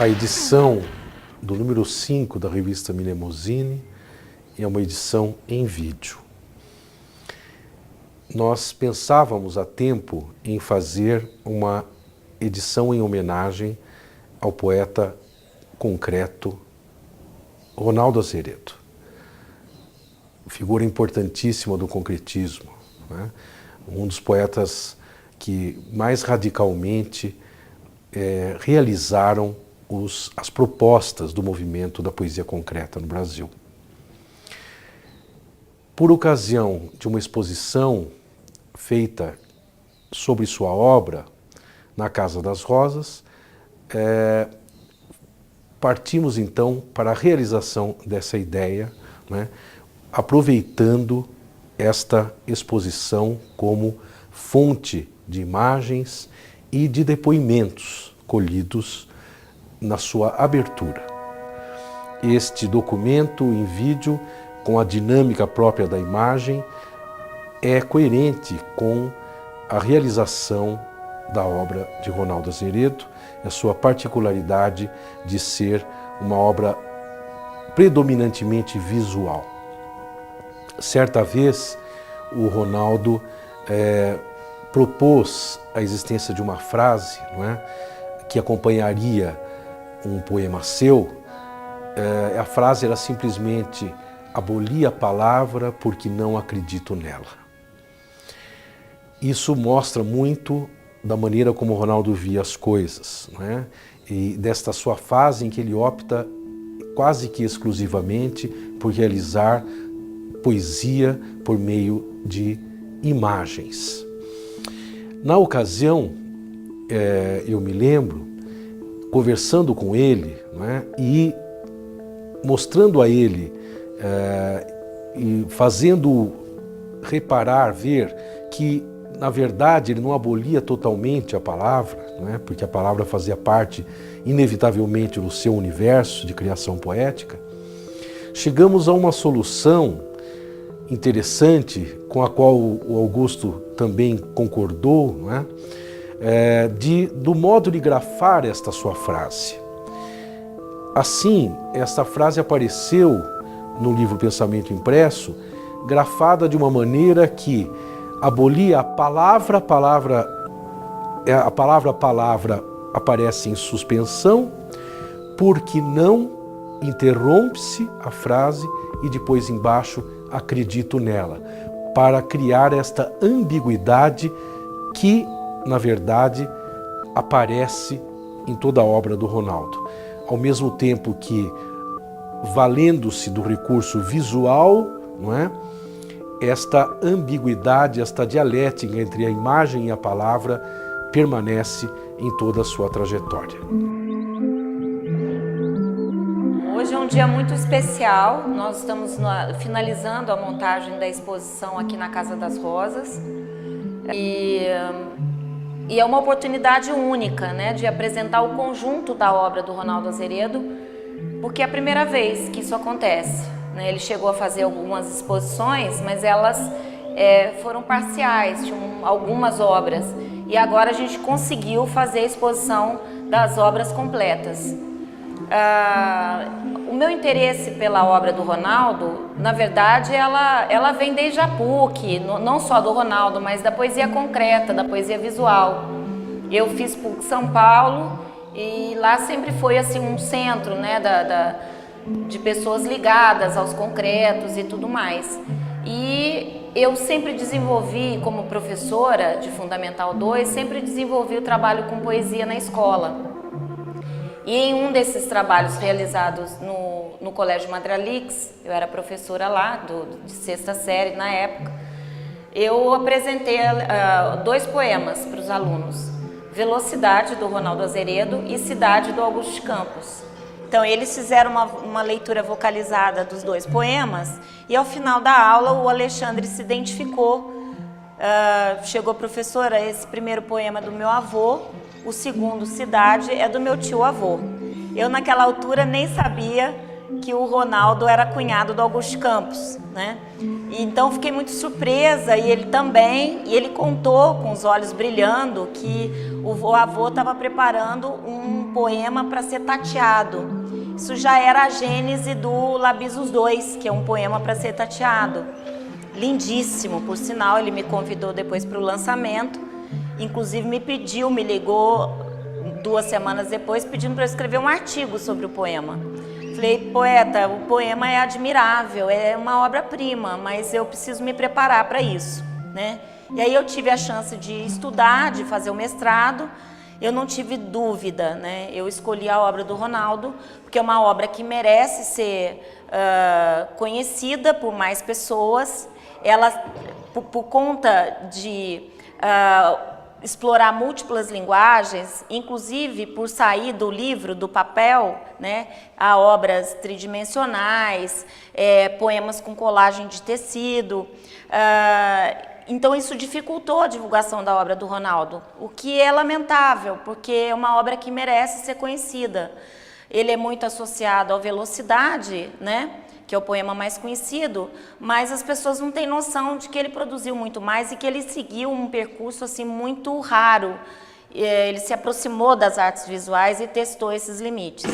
a edição do número 5 da revista Mnemosine é uma edição em vídeo. Nós pensávamos há tempo em fazer uma edição em homenagem ao poeta concreto Ronaldo Azeredo, figura importantíssima do concretismo, né? Um dos poetas que mais radicalmente realizaram as propostas do movimento da poesia concreta no Brasil. Por ocasião de uma exposição feita sobre sua obra na Casa das Rosas, partimos então para a realização dessa ideia, né, aproveitando esta exposição como fonte de imagens e de depoimentos colhidos na sua abertura. Este documento em vídeo, com a dinâmica própria da imagem, é coerente com a realização da obra de Ronaldo Azeredo, a sua particularidade de ser uma obra predominantemente visual. Certa vez, o Ronaldo propôs a existência de uma frase, não é, que acompanharia um poema seu. A frase era simplesmente: aboli a palavra porque não acredito nela. Isso mostra muito da maneira como o Ronaldo via as coisas, não é? E desta sua fase em que ele opta quase que exclusivamente por realizar poesia por meio de imagens. Na ocasião, eu me lembro, conversando com ele, não é, e mostrando a ele e fazendo reparar, ver que, na verdade, ele não abolia totalmente a palavra, não é? Porque a palavra fazia parte, inevitavelmente, do seu universo de criação poética. Chegamos a uma solução interessante, com a qual o Augusto também concordou, não é? Do modo de grafar esta sua frase. Assim, esta frase apareceu no livro Pensamento Impresso, grafada de uma maneira que abolia a palavra aparece em suspensão, porque não interrompe-se a frase e depois embaixo acredito nela, para criar esta ambiguidade que, na verdade, aparece em toda a obra do Ronaldo. Ao mesmo tempo que, valendo-se do recurso visual, não é? Esta ambiguidade, esta dialética entre a imagem e a palavra permanece em toda a sua trajetória. Hoje é um dia muito especial, nós estamos finalizando a montagem da exposição aqui na Casa das Rosas e é uma oportunidade única, né, de apresentar o conjunto da obra do Ronaldo Azeredo, porque é a primeira vez que isso acontece, né? Ele chegou a fazer algumas exposições, mas elas foram parciais, tinham algumas obras, e agora a gente conseguiu fazer a exposição das obras completas. O meu interesse pela obra do Ronaldo, na verdade, ela vem desde a PUC, não só do Ronaldo, mas da poesia concreta, da poesia visual. Eu fiz PUC São Paulo e lá sempre foi assim um centro, né, de pessoas ligadas aos concretos e tudo mais. E eu sempre desenvolvi, como professora de Fundamental 2, sempre desenvolvi o trabalho com poesia na escola. E em um desses trabalhos realizados no Colégio Madralix, eu era professora lá, de 6ª série na época, eu apresentei 2 poemas para os alunos: Velocidade, do Ronaldo Azeredo, e Cidade, do Augusto de Campos. Então eles fizeram uma leitura vocalizada dos 2 poemas e ao final da aula o Alexandre se identificou, chegou: professora, esse primeiro poema é do meu avô, o segundo, Cidade, é do meu tio-avô. Eu naquela altura nem sabia que o Ronaldo era cunhado do Augusto Campos, né? E então fiquei muito surpresa, e ele também, e ele contou com os olhos brilhando que o avô estava preparando um poema para ser tateado. Isso já era a gênese do Labisos 2, que é um poema para ser tateado. Lindíssimo, por sinal, ele me convidou depois para o lançamento, inclusive me ligou 2 semanas depois pedindo para eu escrever um artigo sobre o poema. Falei, poeta, o poema é admirável, é uma obra-prima, mas eu preciso me preparar para isso, né? E aí eu tive a chance de estudar, de fazer o mestrado. Eu não tive dúvida, né? Eu escolhi a obra do Ronaldo, porque é uma obra que merece ser conhecida por mais pessoas. Ela, por conta de explorar múltiplas linguagens, inclusive por sair do livro, do papel, né, a obras tridimensionais, poemas com colagem de tecido. Então isso dificultou a divulgação da obra do Ronaldo, o que é lamentável, porque é uma obra que merece ser conhecida. Ele é muito associado ao Velocidade, né, que é o poema mais conhecido, mas as pessoas não têm noção de que ele produziu muito mais e que ele seguiu um percurso assim muito raro. Ele se aproximou das artes visuais e testou esses limites.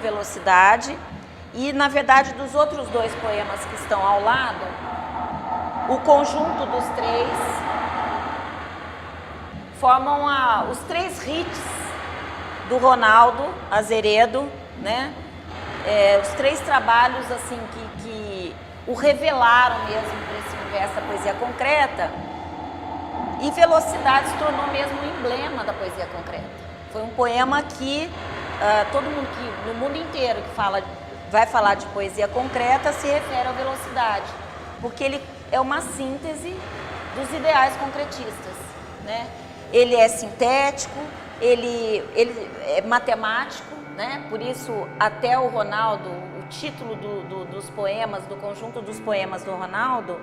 Velocidade e, na verdade, dos outros 2 poemas que estão ao lado, o conjunto dos 3 formam os 3 hits do Ronaldo Azeredo, né? Os 3 trabalhos assim que o revelaram mesmo para esse universo da poesia concreta, e Velocidade se tornou mesmo um emblema da poesia concreta. Foi um poema que todo mundo no mundo inteiro que vai falar de poesia concreta se refere à Velocidade, porque ele é uma síntese dos ideais concretistas, né? Ele é sintético, ele é matemático, né? Por isso até o Ronaldo, o título dos poemas, do conjunto dos poemas do Ronaldo,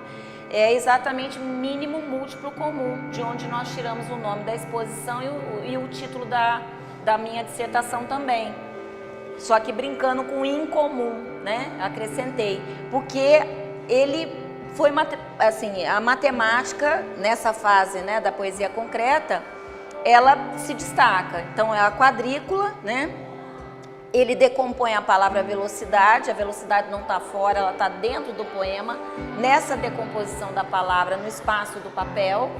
é exatamente mínimo múltiplo comum, de onde nós tiramos o nome da exposição e o título da minha dissertação também, só que brincando com o incomum, né? Acrescentei, porque ele foi assim, a matemática nessa fase, né, da poesia concreta, ela se destaca. Então é a quadrícula, né? Ele decompõe a palavra velocidade, a velocidade não está fora, ela está dentro do poema, nessa decomposição da palavra no espaço do papel.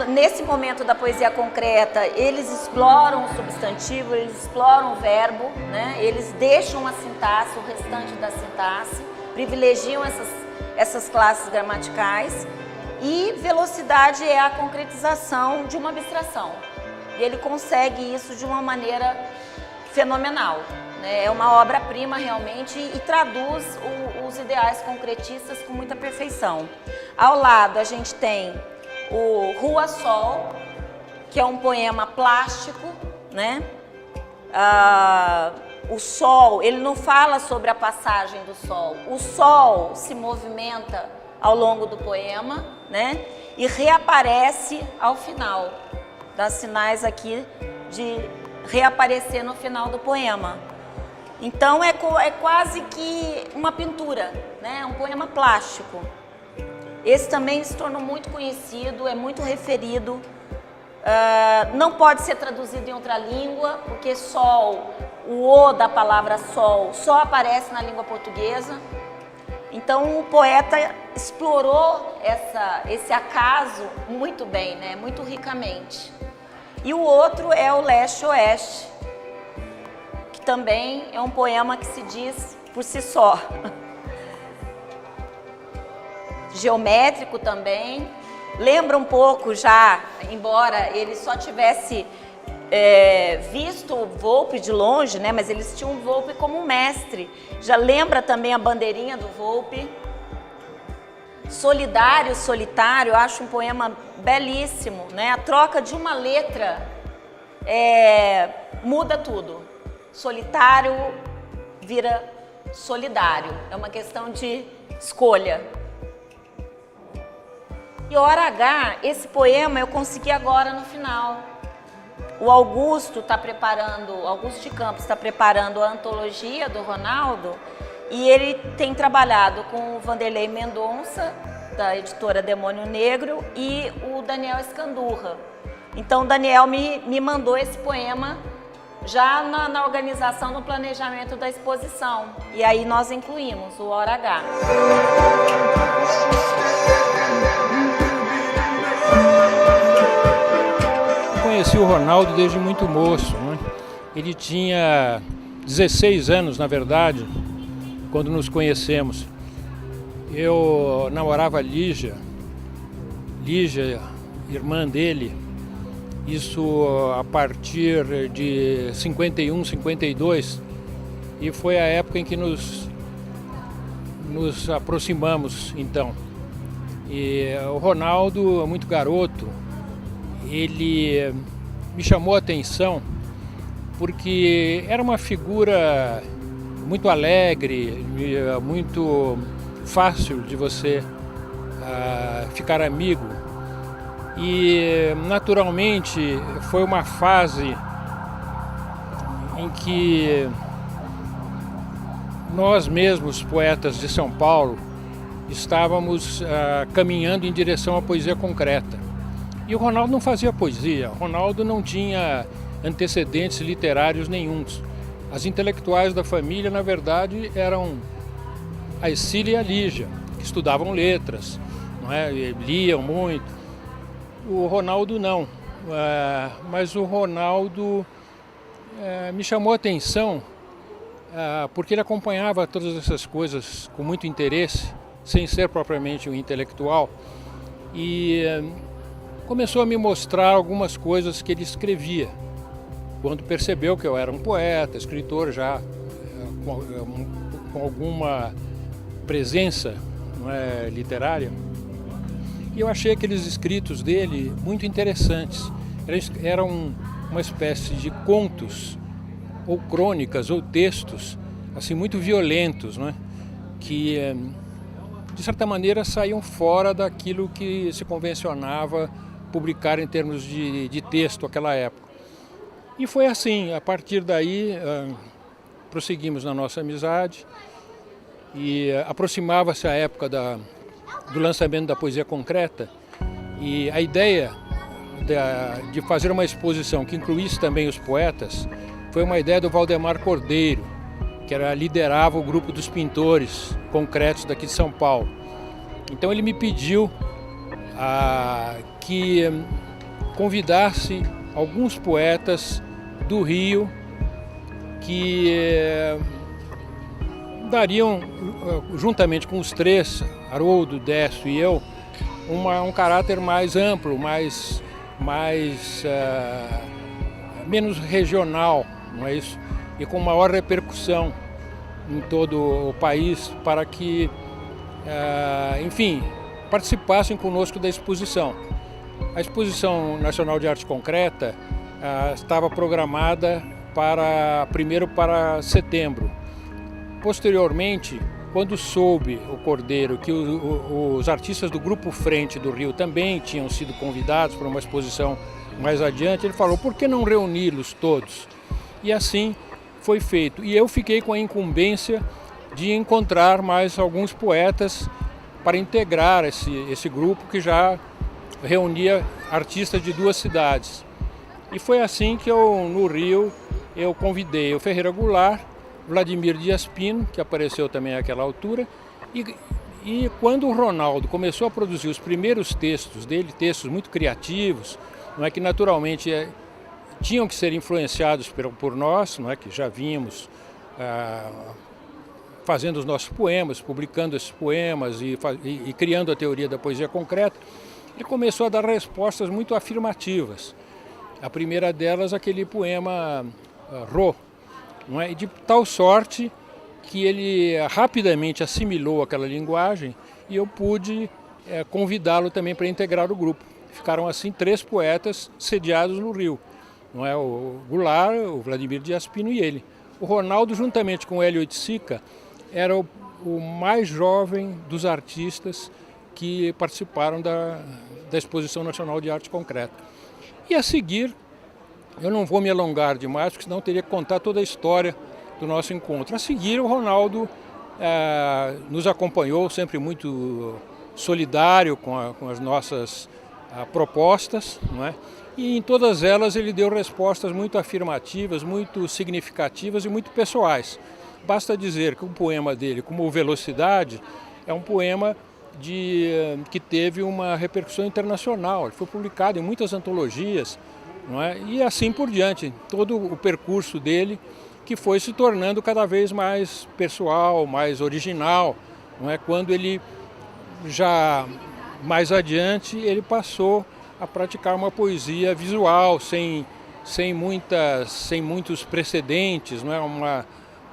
Nesse momento da poesia concreta, eles exploram o substantivo, eles exploram o verbo, né? Eles deixam a sintaxe, o restante da sintaxe, privilegiam essas classes gramaticais, e velocidade é a concretização de uma abstração. E ele consegue isso de uma maneira fenomenal, né? É uma obra-prima realmente e traduz os ideais concretistas com muita perfeição. Ao lado a gente tem o Rua Sol, que é um poema plástico, né? O sol, ele não fala sobre a passagem do sol. O sol se movimenta ao longo do poema, né? E reaparece ao final. Dá sinais aqui de reaparecer no final do poema. Então é quase que uma pintura, né? É um poema plástico. Esse também se tornou muito conhecido, é muito referido. Não pode ser traduzido em outra língua, porque sol, o O da palavra sol, só aparece na língua portuguesa. Então o poeta explorou esse acaso muito bem, né? Muito ricamente. E o outro é o Leste-Oeste, que também é um poema que se diz por si só. Geométrico também, lembra um pouco já, embora ele só tivesse visto o Volpe de longe, né? Mas eles tinham o Volpe como mestre. Já lembra também a bandeirinha do Volpe. Solidário, Solitário, eu acho um poema belíssimo, né? A troca de uma letra muda tudo. Solitário vira solidário, é uma questão de escolha. E Hora H, esse poema eu consegui agora no final. O Augusto de Campos está preparando a antologia do Ronaldo e ele tem trabalhado com o Vanderlei Mendonça, da editora Demônio Negro, e o Daniel Escandurra. Então o Daniel me mandou esse poema já na organização, no planejamento da exposição. E aí nós incluímos o Hora H. Conheci o Ronaldo desde muito moço, né? Ele tinha 16 anos, na verdade, quando nos conhecemos. Eu namorava a Lígia, irmã dele, isso a partir de 51, 52, e foi a época em que nos aproximamos, então. E o Ronaldo, muito garoto, ele me chamou a atenção porque era uma figura muito alegre, muito fácil de você ficar amigo. E naturalmente foi uma fase em que nós mesmos, poetas de São Paulo, estávamos caminhando em direção à poesia concreta. E o Ronaldo não fazia poesia, o Ronaldo não tinha antecedentes literários nenhuns. As intelectuais da família, na verdade, eram a Escília e a Lígia, que estudavam letras, não é? Liam muito. O Ronaldo não, mas o Ronaldo me chamou a atenção porque ele acompanhava todas essas coisas com muito interesse, sem ser propriamente um intelectual, e começou a me mostrar algumas coisas que ele escrevia. Quando percebeu que eu era um poeta, escritor já com alguma presença, não é, literária, e eu achei aqueles escritos dele muito interessantes. Eram uma espécie de contos, ou crônicas, ou textos, assim, muito violentos, não é? Que, de certa maneira, saíam fora daquilo que se convencionava publicar em termos de texto naquela época. E foi assim, a partir daí, prosseguimos na nossa amizade, e aproximava-se a época do lançamento da poesia concreta, e a ideia de fazer uma exposição que incluísse também os poetas foi uma ideia do Valdemar Cordeiro, que liderava o grupo dos pintores concretos daqui de São Paulo. Então ele me pediu que convidasse alguns poetas do Rio que dariam, juntamente com os três, Haroldo, Décio e eu, um caráter mais amplo, menos regional, não é isso? E com maior repercussão em todo o país, para que, enfim, participassem conosco da exposição. A Exposição Nacional de Arte Concreta estava programada primeiro para setembro. Posteriormente, quando soube o Cordeiro que os artistas do Grupo Frente do Rio também tinham sido convidados para uma exposição mais adiante, ele falou, por que não reuni-los todos? E assim foi feito. E eu fiquei com a incumbência de encontrar mais alguns poetas para integrar esse grupo que já reunia artistas de duas cidades. E foi assim que no Rio, eu convidei o Ferreira Goulart, Vladimir Dias Pino, que apareceu também àquela altura, E quando o Ronaldo começou a produzir os primeiros textos dele, textos muito criativos, não é, que naturalmente tinham que ser influenciados por nós, não é, que já vínhamos fazendo os nossos poemas, publicando esses poemas e criando a teoria da poesia concreta, ele começou a dar respostas muito afirmativas. A primeira delas, aquele poema Rô, não é? E de tal sorte que ele rapidamente assimilou aquela linguagem e eu pude convidá-lo também para integrar o grupo. Ficaram assim 3 poetas sediados no Rio, não é? O Goulart, o Vladimir Dias Pino e ele. O Ronaldo, juntamente com o Hélio Oiticica, era o mais jovem dos artistas que participaram da Exposição Nacional de Arte Concreta. E a seguir, eu não vou me alongar demais, porque senão eu teria que contar toda a história do nosso encontro. A seguir, o Ronaldo nos acompanhou, sempre muito solidário com as nossas propostas, não é? E em todas elas ele deu respostas muito afirmativas, muito significativas e muito pessoais. Basta dizer que o poema dele, como Velocidade, é um poema que teve uma repercussão internacional. Ele foi publicado em muitas antologias, não é? E assim por diante. Todo o percurso dele que foi se tornando cada vez mais pessoal, mais original, não é? Quando ele, já mais adiante, ele passou a praticar uma poesia visual, sem muitos precedentes, não é?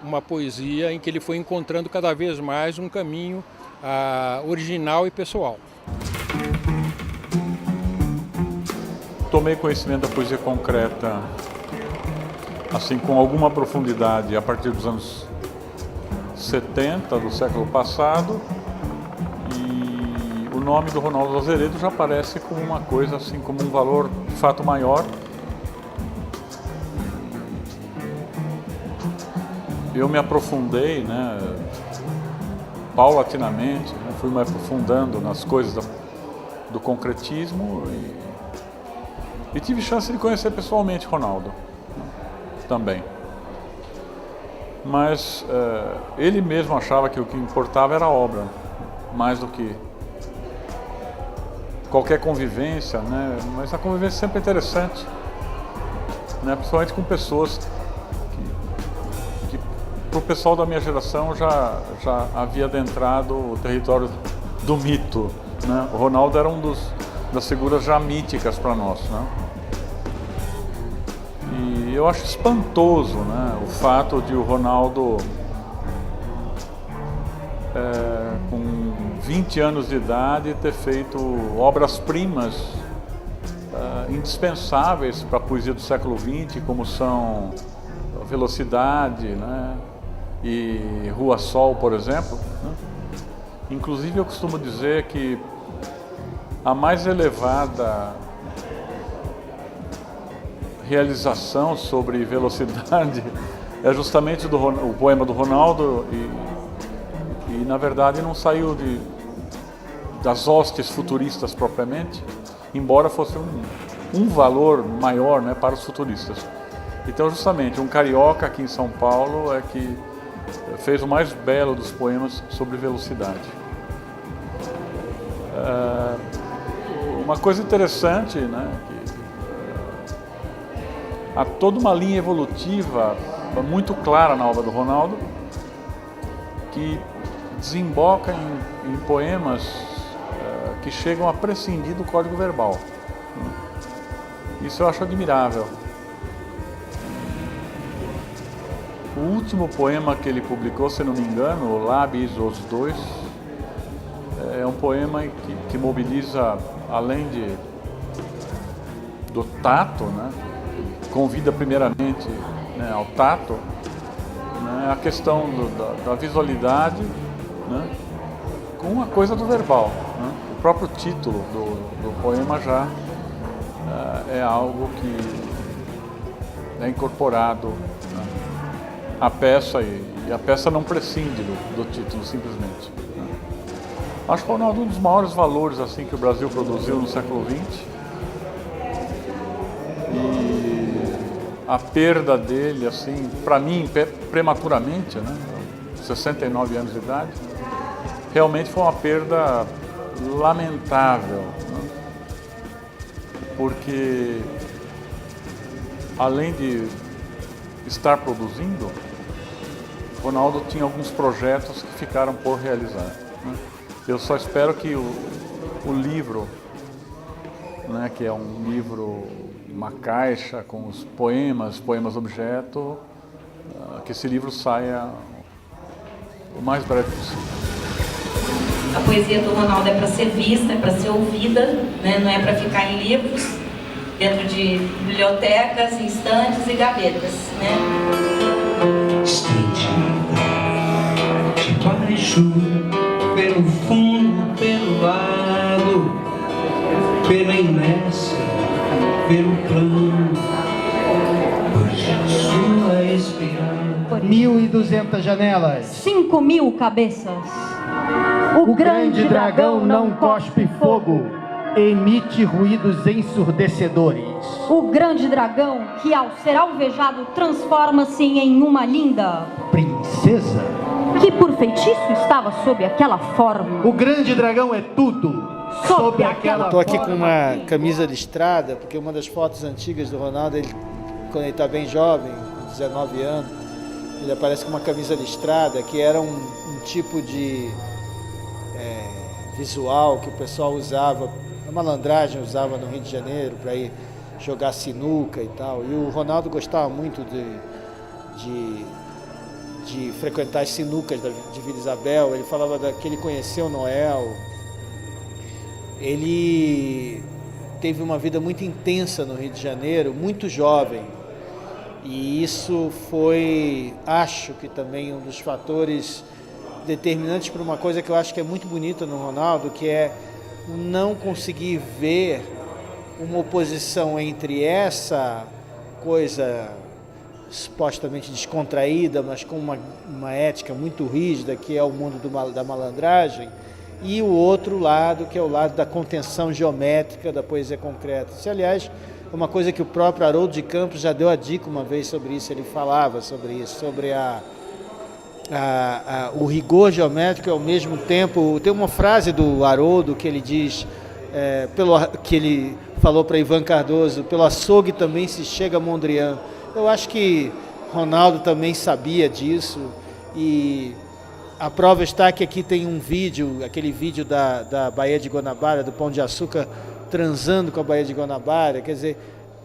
Uma poesia em que ele foi encontrando cada vez mais um caminho original e pessoal. Tomei conhecimento da poesia concreta, assim, com alguma profundidade, a partir dos anos 70 do século passado, e o nome do Ronaldo Azeredo já aparece como uma coisa, assim, como um valor de fato maior. Eu me aprofundei, né, paulatinamente, né, fui me aprofundando nas coisas do concretismo e tive chance de conhecer pessoalmente Ronaldo também. Mas ele mesmo achava que o que importava era a obra, mais do que qualquer convivência, né? Mas a convivência sempre é interessante, né? Principalmente com pessoas para o pessoal da minha geração já havia adentrado o território do mito, né? O Ronaldo era das figuras já míticas para nós, né? E eu acho espantoso, né, o fato de o Ronaldo, com 20 anos de idade, ter feito obras-primas indispensáveis para a poesia do século XX, como são Velocidade, né, e Rua Sol, por exemplo, né? Inclusive, eu costumo dizer que a mais elevada realização sobre velocidade é justamente o poema do Ronaldo e na verdade não saiu das hostes futuristas propriamente, embora fosse um valor maior, né, para os futuristas. Então, justamente, um carioca aqui em São Paulo é que fez o mais belo dos poemas sobre velocidade. Uma coisa interessante, né, há toda uma linha evolutiva muito clara na obra do Ronaldo, que desemboca em poemas que chegam a prescindir do código verbal. Isso eu acho admirável. O último poema que ele publicou, se não me engano, o Lábios os Dois, é um poema que mobiliza, além do tato, né, convida primeiramente, né, ao tato, né, a questão da visualidade, né, com a coisa do verbal, né. O próprio título do poema já é algo que é incorporado, né, à peça, e a peça não prescinde do título, simplesmente, né. Acho que o Ronaldo é um dos maiores valores, assim, que o Brasil produziu no século XX. E a perda dele, assim, para mim, prematuramente, né, 69 anos de idade, realmente foi uma perda lamentável, né? Porque além de estar produzindo, Ronaldo tinha alguns projetos que ficaram por realizar, né? Eu só espero que o livro, né, que é um livro, uma caixa com os poemas objeto, que esse livro saia o mais breve possível. A poesia do Ronaldo é para ser vista, é para ser ouvida, né? Não é para ficar em livros, dentro de bibliotecas, estantes e gavetas, né? Debaixo, pelo fundo, pelo lado, pela inércia, pelo plano, hoje a sua esperança. 1.200 janelas. 5.000 cabeças. O grande dragão não cospe fogo, emite ruídos ensurdecedores. O grande dragão, que ao ser alvejado transforma-se em uma linda Princesa. que por feitiço estava sob aquela forma. O grande dragão é tudo sob aquela Estou aqui com uma camisa listrada, porque uma das fotos antigas do Ronaldo, quando ele está bem jovem, com 19 anos, ele aparece com uma camisa listrada, que era um tipo de visual que o pessoal usava, a malandragem usava no Rio de Janeiro para ir jogar sinuca e tal. E o Ronaldo gostava muito de frequentar as sinucas de Vila Isabel. Ele falava que ele conheceu Noel. Ele teve uma vida muito intensa no Rio de Janeiro, muito jovem. E isso foi, acho que também um dos fatores determinantes para uma coisa que eu acho que é muito bonita no Ronaldo, que é não conseguir ver uma oposição entre essa coisa supostamente descontraída, mas com uma ética muito rígida, que é o mundo da malandragem, e o outro lado, que é o lado da contenção geométrica da poesia concreta. Isso, aliás, é uma coisa que o próprio Haroldo de Campos já deu a dica uma vez sobre isso. Ele falava sobre isso, sobre o rigor geométrico. Ao mesmo tempo, tem uma frase do Haroldo que ele diz, que ele falou para Ivan Cardoso: pelo açougue também se chega a Mondrian. Eu acho que Ronaldo também sabia disso, e a prova está que aqui tem um vídeo, aquele vídeo da Baía de Guanabara, do Pão de Açúcar, transando com a Baía de Guanabara. Quer dizer,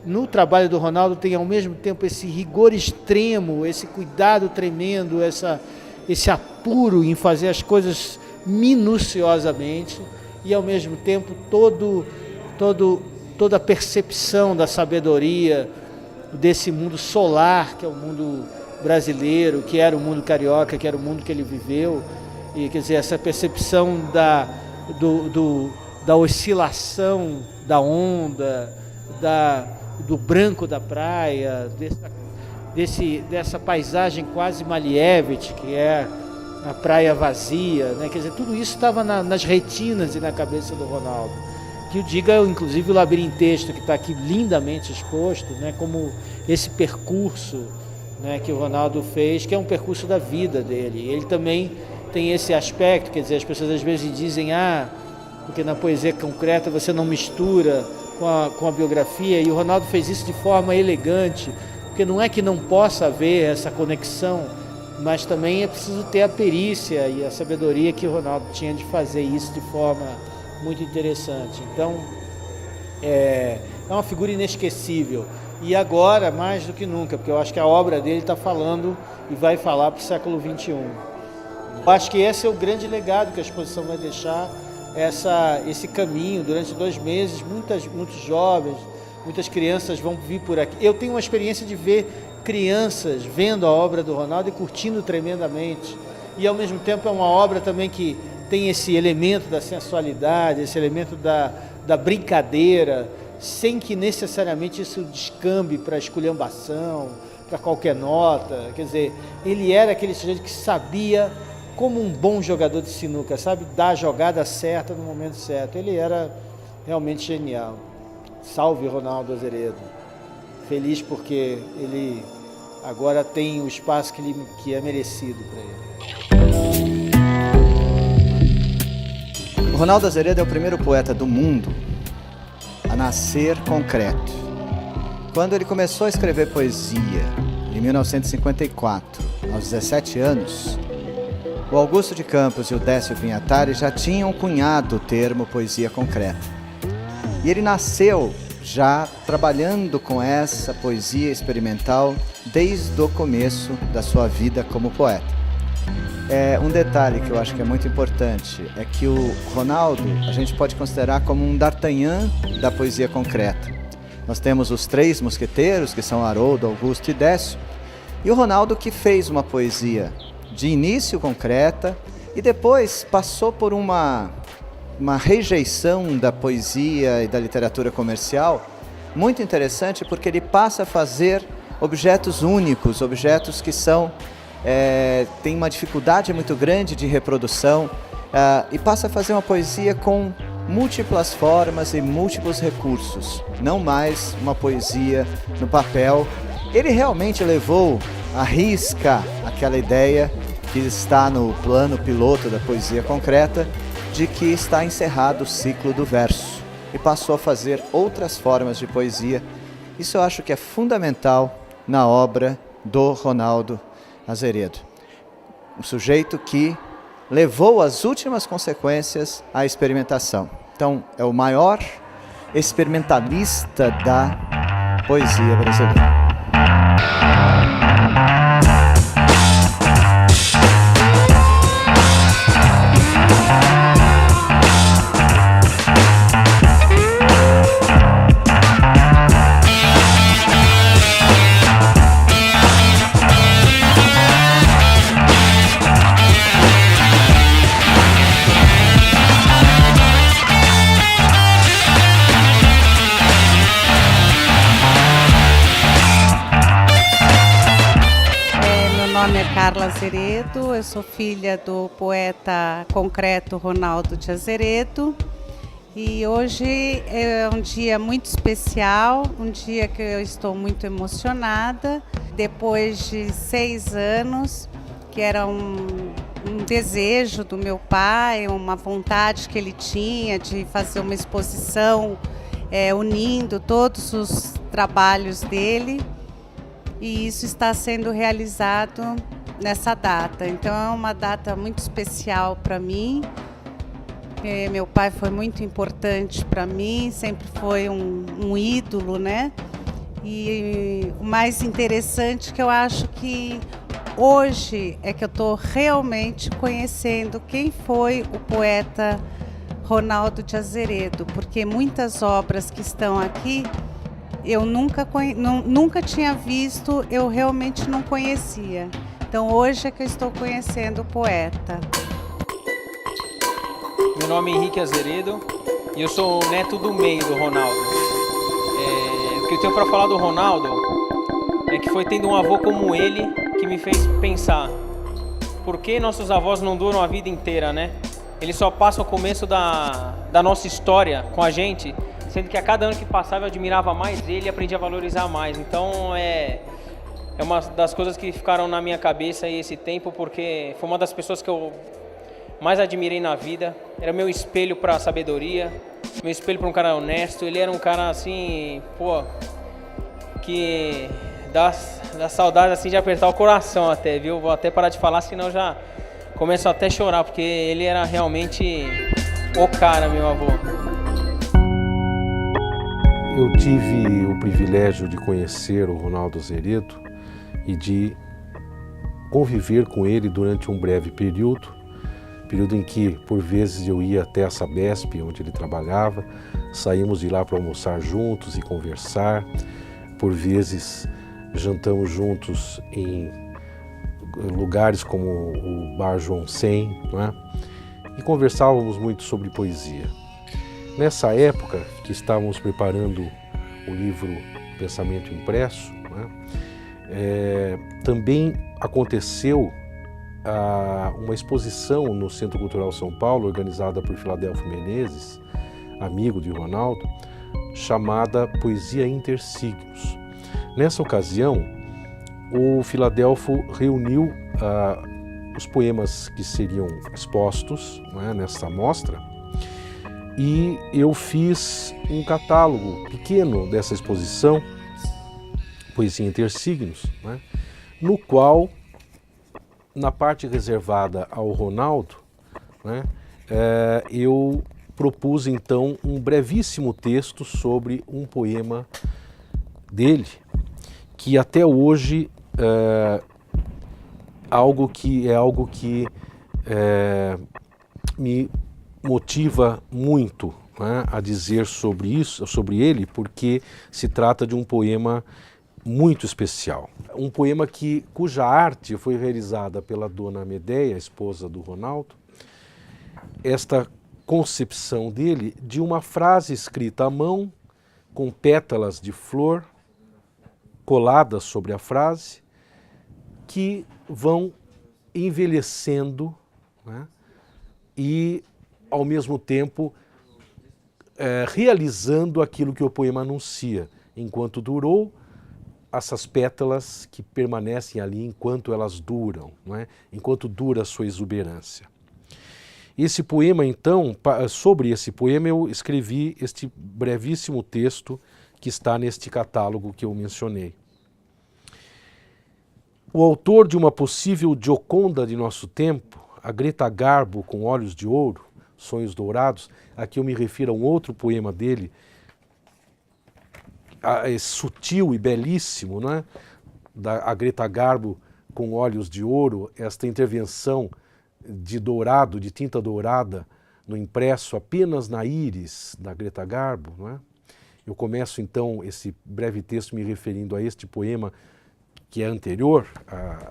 no trabalho do Ronaldo tem ao mesmo tempo esse rigor extremo, esse cuidado tremendo, esse apuro em fazer as coisas minuciosamente, e ao mesmo tempo toda a percepção da sabedoria desse mundo solar, que é o mundo brasileiro, que era o mundo carioca, que era o mundo que ele viveu. E, quer dizer, essa percepção da oscilação da onda, do branco da praia, dessa paisagem quase Malevich, que é a praia vazia, né? Quer dizer, tudo isso estava nas retinas e na cabeça do Ronaldo. Que o diga, inclusive, o Labirintexto, que está aqui lindamente exposto, né? Como esse percurso, né, que o Ronaldo fez, que é um percurso da vida dele. Ele também tem esse aspecto, quer dizer, as pessoas às vezes dizem, porque na poesia concreta você não mistura com a biografia, e o Ronaldo fez isso de forma elegante, porque não é que não possa haver essa conexão, mas também é preciso ter a perícia e a sabedoria que o Ronaldo tinha de fazer isso de forma muito interessante. Então, é uma figura inesquecível. E agora, mais do que nunca, porque eu acho que a obra dele está falando e vai falar para o século XXI. Eu acho que esse é o grande legado que a exposição vai deixar, esse caminho. Durante 2 meses, muitos jovens, muitas crianças vão vir por aqui. Eu tenho uma experiência de ver crianças vendo a obra do Ronaldo e curtindo tremendamente. E, ao mesmo tempo, é uma obra também que tem esse elemento da sensualidade, esse elemento da brincadeira, sem que necessariamente isso descambe para esculhambação, para qualquer nota. Quer dizer, ele era aquele sujeito que sabia, como um bom jogador de sinuca, sabe, dar a jogada certa no momento certo. Ele era realmente genial. Salve Ronaldo Azeredo. Feliz porque ele agora tem o espaço que é merecido para ele. O Ronaldo Azeredo é o primeiro poeta do mundo a nascer concreto. Quando ele começou a escrever poesia, em 1954, aos 17 anos, o Augusto de Campos e o Décio Vinhatari já tinham cunhado o termo poesia concreta. E ele nasceu já trabalhando com essa poesia experimental desde o começo da sua vida como poeta. Um detalhe que eu acho que é muito importante é que o Ronaldo a gente pode considerar como um D'Artagnan da poesia concreta. Nós temos os 3 mosqueteiros, que são Haroldo, Augusto e Décio, e o Ronaldo que fez uma poesia de início concreta e depois passou por uma rejeição da poesia e da literatura comercial muito interessante, porque ele passa a fazer objetos únicos, objetos que tem uma dificuldade muito grande de reprodução, e passa a fazer uma poesia com múltiplas formas e múltiplos recursos, não mais uma poesia no papel. Ele realmente levou à risca aquela ideia que está no plano piloto da poesia concreta, de que está encerrado o ciclo do verso, e passou a fazer outras formas de poesia. Isso eu acho que é fundamental na obra do Ronaldo Azeredo. Um sujeito que levou às últimas consequências a experimentação. Então, é o maior experimentalista da poesia brasileira. Meu nome é Carla Azeredo, eu sou filha do poeta concreto Ronaldo de Azeredo, e hoje é um dia muito especial, um dia que eu estou muito emocionada, depois de 6 anos, que era um desejo do meu pai, uma vontade que ele tinha de fazer uma exposição unindo todos os trabalhos dele. E isso está sendo realizado nessa data. Então é uma data muito especial para mim. Meu pai foi muito importante para mim, sempre foi um ídolo, né? E o mais interessante que eu acho que hoje é que eu estou realmente conhecendo quem foi o poeta Ronaldo de Azeredo, porque muitas obras que estão aqui eu nunca tinha visto, eu realmente não conhecia. Então hoje é que eu estou conhecendo o poeta. Meu nome é Henrique Azeredo e eu sou o neto do meio do Ronaldo. O que eu tenho para falar do Ronaldo é que foi tendo um avô como ele que me fez pensar por que nossos avós não duram a vida inteira, né? Eles só passam o começo da nossa história com a gente, sendo que a cada ano que passava eu admirava mais ele e aprendia a valorizar mais. Então é uma das coisas que ficaram na minha cabeça aí esse tempo, porque foi uma das pessoas que eu mais admirei na vida. Era meu espelho para a sabedoria, meu espelho para um cara honesto. Ele era um cara assim, que dá saudade assim de apertar o coração até, viu? Vou até parar de falar, senão já começo até a chorar, porque ele era realmente o cara, meu avô. Eu tive o privilégio de conhecer o Ronaldo Azeredo e de conviver com ele durante um breve período em que, por vezes, eu ia até a Sabesp, onde ele trabalhava, saímos de lá para almoçar juntos e conversar, por vezes jantamos juntos em lugares como o Bar João 100, não é? E conversávamos muito sobre poesia. Nessa época que estávamos preparando o livro Pensamento Impresso, né, também aconteceu uma exposição no Centro Cultural São Paulo, organizada por Filadelfo Menezes, amigo de Ronaldo, chamada Poesia Intersignos. Nessa ocasião, o Filadelfo reuniu os poemas que seriam expostos, né, nessa mostra, e eu fiz um catálogo pequeno dessa exposição, Poesia Intersignos, né, no qual, na parte reservada ao Ronaldo, né, eu propus então um brevíssimo texto sobre um poema dele, que até hoje é algo que me motiva muito, né, a dizer sobre ele, porque se trata de um poema muito especial. Um poema cuja arte foi realizada pela dona Medeia, esposa do Ronaldo. Esta concepção dele de uma frase escrita à mão, com pétalas de flor coladas sobre a frase, que vão envelhecendo, né, e, ao mesmo tempo, realizando aquilo que o poema anuncia. Enquanto durou, essas pétalas que permanecem ali enquanto elas duram, não é? Enquanto dura a sua exuberância. Esse poema, então, sobre esse poema eu escrevi este brevíssimo texto que está neste catálogo que eu mencionei. O autor de uma possível Gioconda de nosso tempo, a Greta Garbo com olhos de ouro, Sonhos Dourados, aqui eu me refiro a um outro poema dele, sutil e belíssimo, né? A Greta Garbo com olhos de ouro, esta intervenção de dourado, de tinta dourada no impresso apenas na íris da Greta Garbo, não é? Eu começo então esse breve texto me referindo a este poema que é anterior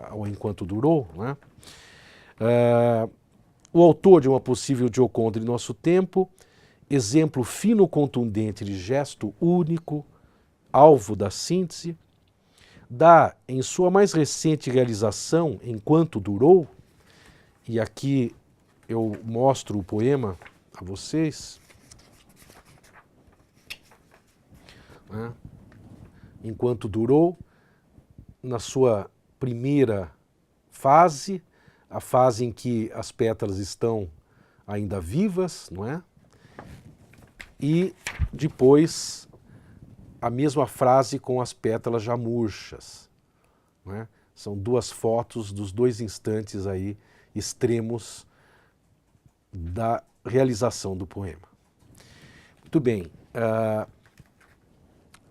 ao Enquanto Durou, não é? O autor de uma possível Gioconda de nosso tempo, exemplo fino contundente de gesto único, alvo da síntese, dá em sua mais recente realização, Enquanto Durou, e aqui eu mostro o poema a vocês, né? Enquanto Durou, na sua primeira fase, a fase em que as pétalas estão ainda vivas, não é? E depois a mesma frase com as pétalas já murchas, não é? São duas fotos dos dois instantes aí extremos da realização do poema. Muito bem,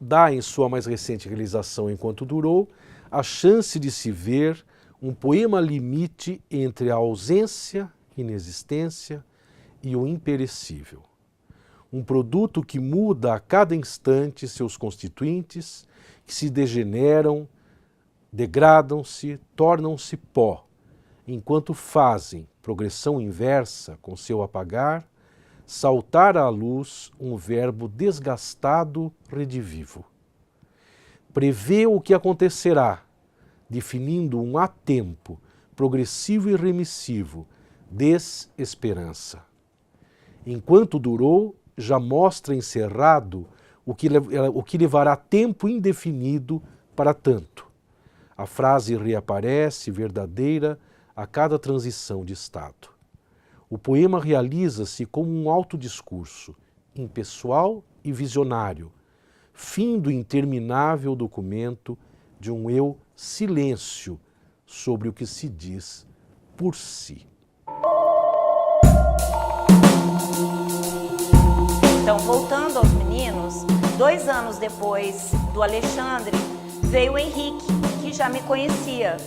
dá em sua mais recente realização Enquanto Durou a chance de se ver um poema limite entre a ausência, inexistência e o imperecível. Um produto que muda a cada instante seus constituintes, que se degeneram, degradam-se, tornam-se pó, enquanto fazem, progressão inversa com seu apagar, saltar à luz um verbo desgastado redivivo. Prevê o que acontecerá, definindo um há tempo, progressivo e remissivo, desesperança. Enquanto durou, já mostra encerrado o que levará tempo indefinido para tanto. A frase reaparece verdadeira a cada transição de estado. O poema realiza-se como um autodiscurso, impessoal e visionário, fim do interminável documento de um eu silêncio sobre o que se diz por si. Então, voltando aos meninos, 2 anos depois do Alexandre, veio o Henrique, que já me conhecia.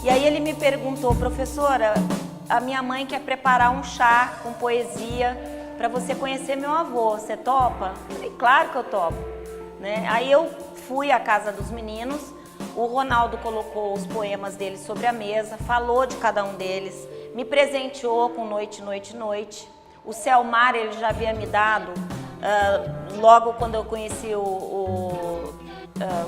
E aí ele me perguntou, professora, a minha mãe quer preparar um chá com poesia para você conhecer meu avô, você topa? Eu falei, claro que eu topo. Né? Aí eu fui à casa dos meninos, o Ronaldo colocou os poemas dele sobre a mesa, falou de cada um deles, me presenteou com Noite, Noite, Noite. O Selmar ele já havia me dado, logo quando eu conheci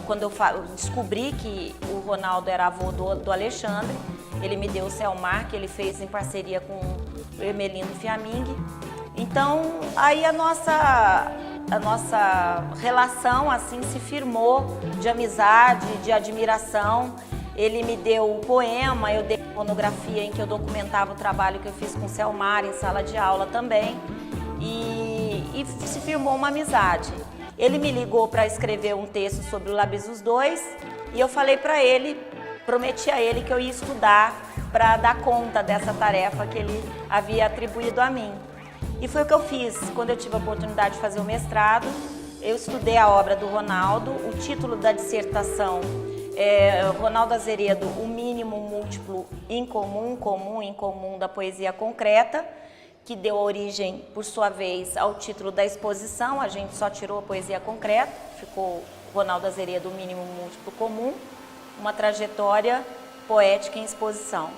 quando eu descobri que o Ronaldo era avô do Alexandre, ele me deu o Selmar, que ele fez em parceria com o Hermelino Fiaming. Então, aí a nossa relação assim se firmou de amizade, de admiração. Ele me deu o poema, eu dei a monografia em que eu documentava o trabalho que eu fiz com o Selmar em sala de aula também. e se firmou uma amizade. Ele me ligou para escrever um texto sobre o Labisus 2 e eu falei para ele, prometi a ele que eu ia estudar para dar conta dessa tarefa que ele havia atribuído a mim. E foi o que eu fiz. Quando eu tive a oportunidade de fazer o mestrado, eu estudei a obra do Ronaldo. O título da dissertação é Ronaldo Azeredo, o mínimo múltiplo incomum, comum, incomum da poesia concreta, que deu origem, por sua vez, ao título da exposição. A gente só tirou a poesia concreta, ficou Ronaldo Azeredo, o mínimo múltiplo comum, uma trajetória poética em exposição.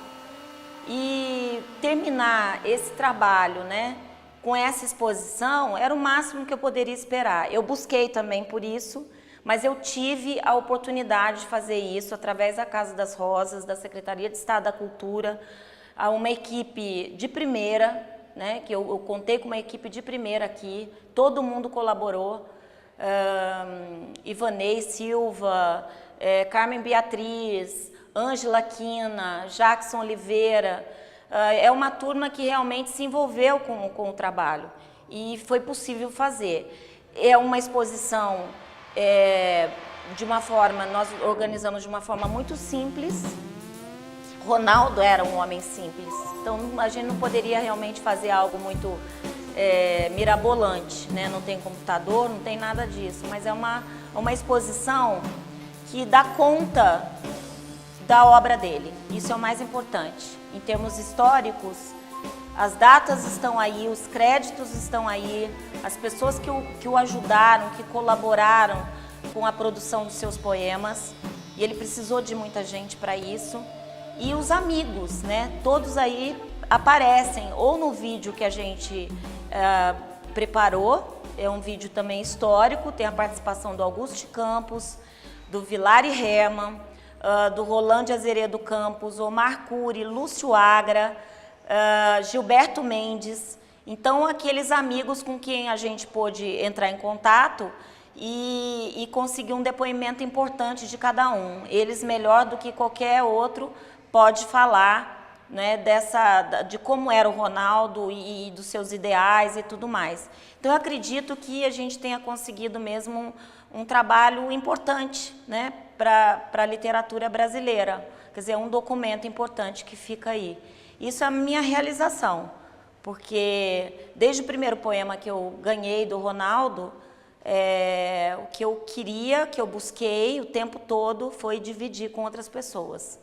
E terminar esse trabalho, né, com essa exposição era o máximo que eu poderia esperar. Eu busquei também por isso, mas eu tive a oportunidade de fazer isso através da Casa das Rosas, da Secretaria de Estado da Cultura, a uma equipe de primeira, né, que eu contei com uma equipe de primeira aqui, todo mundo colaborou, Ivanei Silva, Carmen Beatriz, Ângela Quina, Jackson Oliveira, é uma turma que realmente se envolveu com o trabalho e foi possível fazer. É uma exposição de uma forma, nós organizamos de uma forma muito simples. Ronaldo era um homem simples, então a gente não poderia realmente fazer algo muito mirabolante, né? Não tem computador, não tem nada disso, mas é uma exposição que dá conta da obra dele. Isso é o mais importante. Em termos históricos, as datas estão aí, os créditos estão aí, as pessoas que o ajudaram, que colaboraram com a produção dos seus poemas, e ele precisou de muita gente para isso. E os amigos, né? Todos aí aparecem, ou no vídeo que a gente preparou, é um vídeo também histórico, tem a participação do Augusto Campos, do Vilari Hermann, do Rolando Azeredo Campos, Omar Cury, Lúcio Agra, Gilberto Mendes. Então, aqueles amigos com quem a gente pôde entrar em contato e conseguir um depoimento importante de cada um. Eles, melhor do que qualquer outro, pode falar, né, de como era o Ronaldo e dos seus ideais e tudo mais. Então, eu acredito que a gente tenha conseguido mesmo um trabalho importante, né, para a literatura brasileira. Quer dizer, um documento importante que fica aí. Isso é a minha realização, porque desde o primeiro poema que eu ganhei do Ronaldo, o que eu queria, que eu busquei o tempo todo, foi dividir com outras pessoas.